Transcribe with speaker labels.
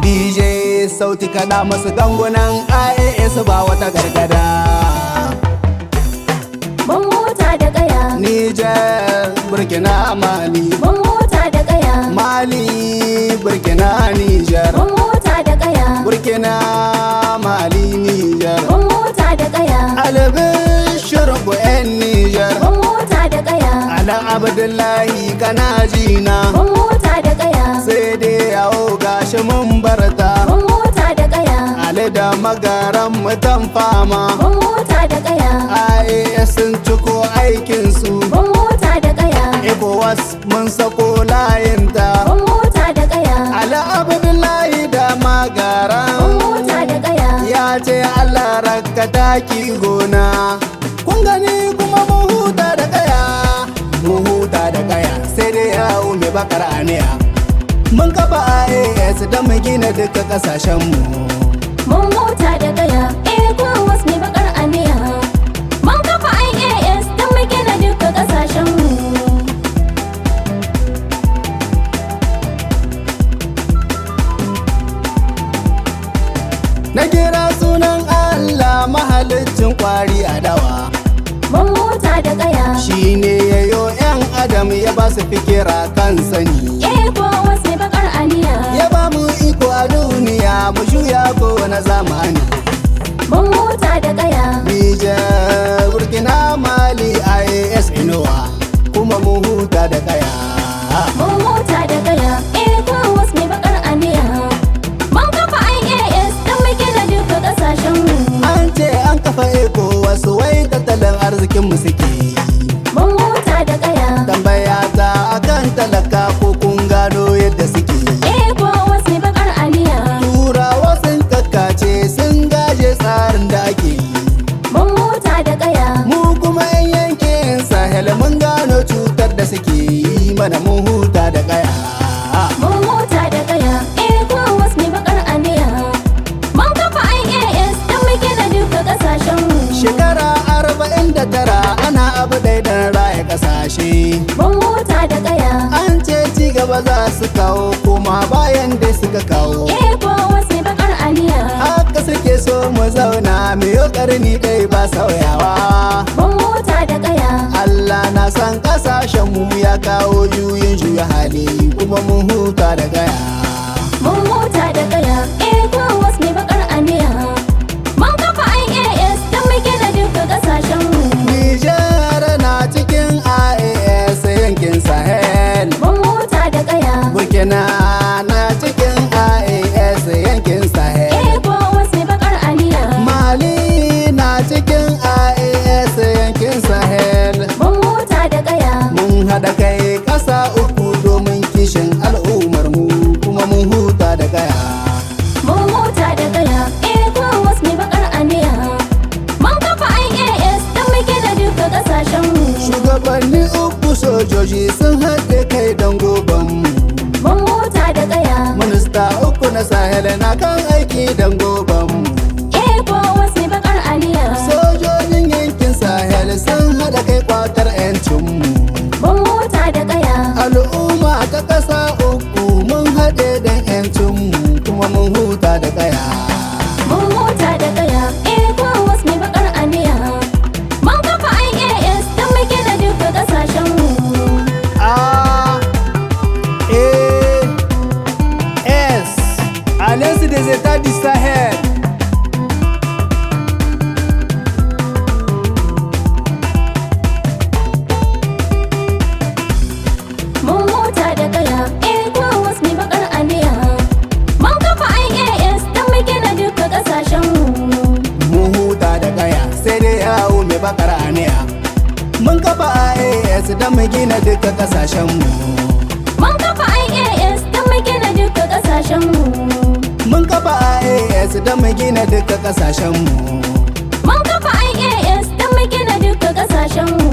Speaker 1: DJ sauti kada masu gangunan IAS ba wata gargada.
Speaker 2: Ban mota da kaya
Speaker 1: Niger, Burkina, Mali.
Speaker 2: ban mota da kaya
Speaker 1: Mali, Burkina, Niger.
Speaker 2: ban mota da kaya
Speaker 1: Burkina, Mali, Niger.
Speaker 2: ban mota da kaya
Speaker 1: Albin shurbu 'yan Niger.
Speaker 2: ban mota da kaya
Speaker 1: Alan Abdullahi kana jina.
Speaker 2: ban mota da kaya
Speaker 1: Sai dai yawo gashi mun barta.
Speaker 2: ban mota da kaya
Speaker 1: Ali da magaran mutan fama.
Speaker 2: ban mota da kaya
Speaker 1: IAS sun ciko aikinsu.
Speaker 2: ban mota da kaya
Speaker 1: ECOWAS mun sako layinta.
Speaker 2: ban mota da kaya
Speaker 1: Ali Abdullahi da
Speaker 2: ban
Speaker 1: magaran
Speaker 2: mota da kaya
Speaker 1: ya ce Allah rakka taki gona. Kun gani kuma mun huta da kaya. Mun huta da kaya sai dai yawo mai bakar aniya. Mun kafa IAS don mu gina duka kasashenmu.
Speaker 2: mun mota da kaya ECOWAS mai bakar aniya mun kafa IAS don mu gina duka kasashenmu.
Speaker 1: Na kira sunan Allah mahalicin kwari a dawa.
Speaker 2: Ban mota da kaya
Speaker 1: Shi ne yayo 'yan adam ya ba su fikira kan sani.
Speaker 2: ECOWAS mai bakar aniya
Speaker 1: Ya ba mu iko a duniya mu juya kowane zamani.
Speaker 2: ban mota da kaya
Speaker 1: Niger, Burkina, Mali, IAS Inuwa kuma mu huta da kaya.
Speaker 2: ban mota da kaya ECOWAS mai bakar aniya mun kafa IAS don mu gina duka kasashenmu.
Speaker 1: An ce an kafa ECOWAS wai tattalin arzikin mu suke.
Speaker 2: Ban mota da kaya
Speaker 1: Tambaya ta akan talaka ko kun gano yadda suke.
Speaker 2: ECOWAS mai bakar aniya
Speaker 1: Turawa sun kakkace sun gaje tsarin da ake yi.
Speaker 2: ban mota da kaya
Speaker 1: Mu kuma 'yan yankin Sahel mun gano cutar da suke yi mana mun huta da kaya.
Speaker 2: ban mota da kaya ECOWAS mai bakar aniya mun kafa IAS don mu gina duka kasashenmu.
Speaker 1: Shekara 49 ana abu ɗaya don raya ƙasashe.
Speaker 2: Ban mota da kaya
Speaker 1: An ce ci gaba za su kawo kuma bayan dai suka kawo.
Speaker 2: ECOWAS mai bakar aniya
Speaker 1: Haka suke so mu zauna mu yi ƙarni ɗai ba sauyawa.
Speaker 2: ban mota da kaya
Speaker 1: Allah na san ƙasashen mu ya kawo juyin juya hali kuma mun huta da gaya.
Speaker 2: ban mota da kaya ECOWAS mai bakar aniya mun kafa IAS don mu gina duka kasashenmu.
Speaker 1: Nijar na cikin IAS yankin Sahel.
Speaker 2: Ban mota da kaya
Speaker 1: Burkina na cikin IAS yankin Sahel.
Speaker 2: ECOWAS mai bakar aniya
Speaker 1: Mali na cikin IAS yankin Sahel.
Speaker 2: ban mota da kaya
Speaker 1: Mun haɗa kai ƙasa uku domin kishin al'ummar mu kuma mun huta da gaya.
Speaker 2: ban mota da kaya ECOWAS mai bakar aniya mun kafa IAS don mu gina duka kasashenmu.
Speaker 1: Shugabanni uku sojoji sun haɗe kai don gobanmu.
Speaker 2: Ban mota da kaya
Speaker 1: Minista uku na Sahel na kan aiki don gobanmu.
Speaker 2: ECOWAS mai bakar aniya
Speaker 1: Sojojin yankin Sahel sun haɗa kai kwatar 'yancinmu.
Speaker 2: ban mota da kaya
Speaker 1: Al'umma ta ƙasa uku mun haɗe don 'yancinmu kuma mun huta da kaya.
Speaker 2: ban mota da kaya ECOWAS mai bakar aniya mun kafa IAS don mu gina duka kasashenmu.
Speaker 1: IAS, Alliance des États du Sahel.
Speaker 2: Ban mota da kaya ECOWAS mai bakar aniya mun kafa IAS don mu gina duka kasashenmu.
Speaker 1: Mun huta da kaya sai dai yawo mai bakar aniya. Mun kafa IAS don mu gina duka kasashenmu.
Speaker 2: Mun kafa IAS don mu gina duka kasashenmu.
Speaker 1: Mun kafa IAS don mu gina duka kasashenmu.
Speaker 2: Mun kafa IAS don mu gina duka kasashenmu.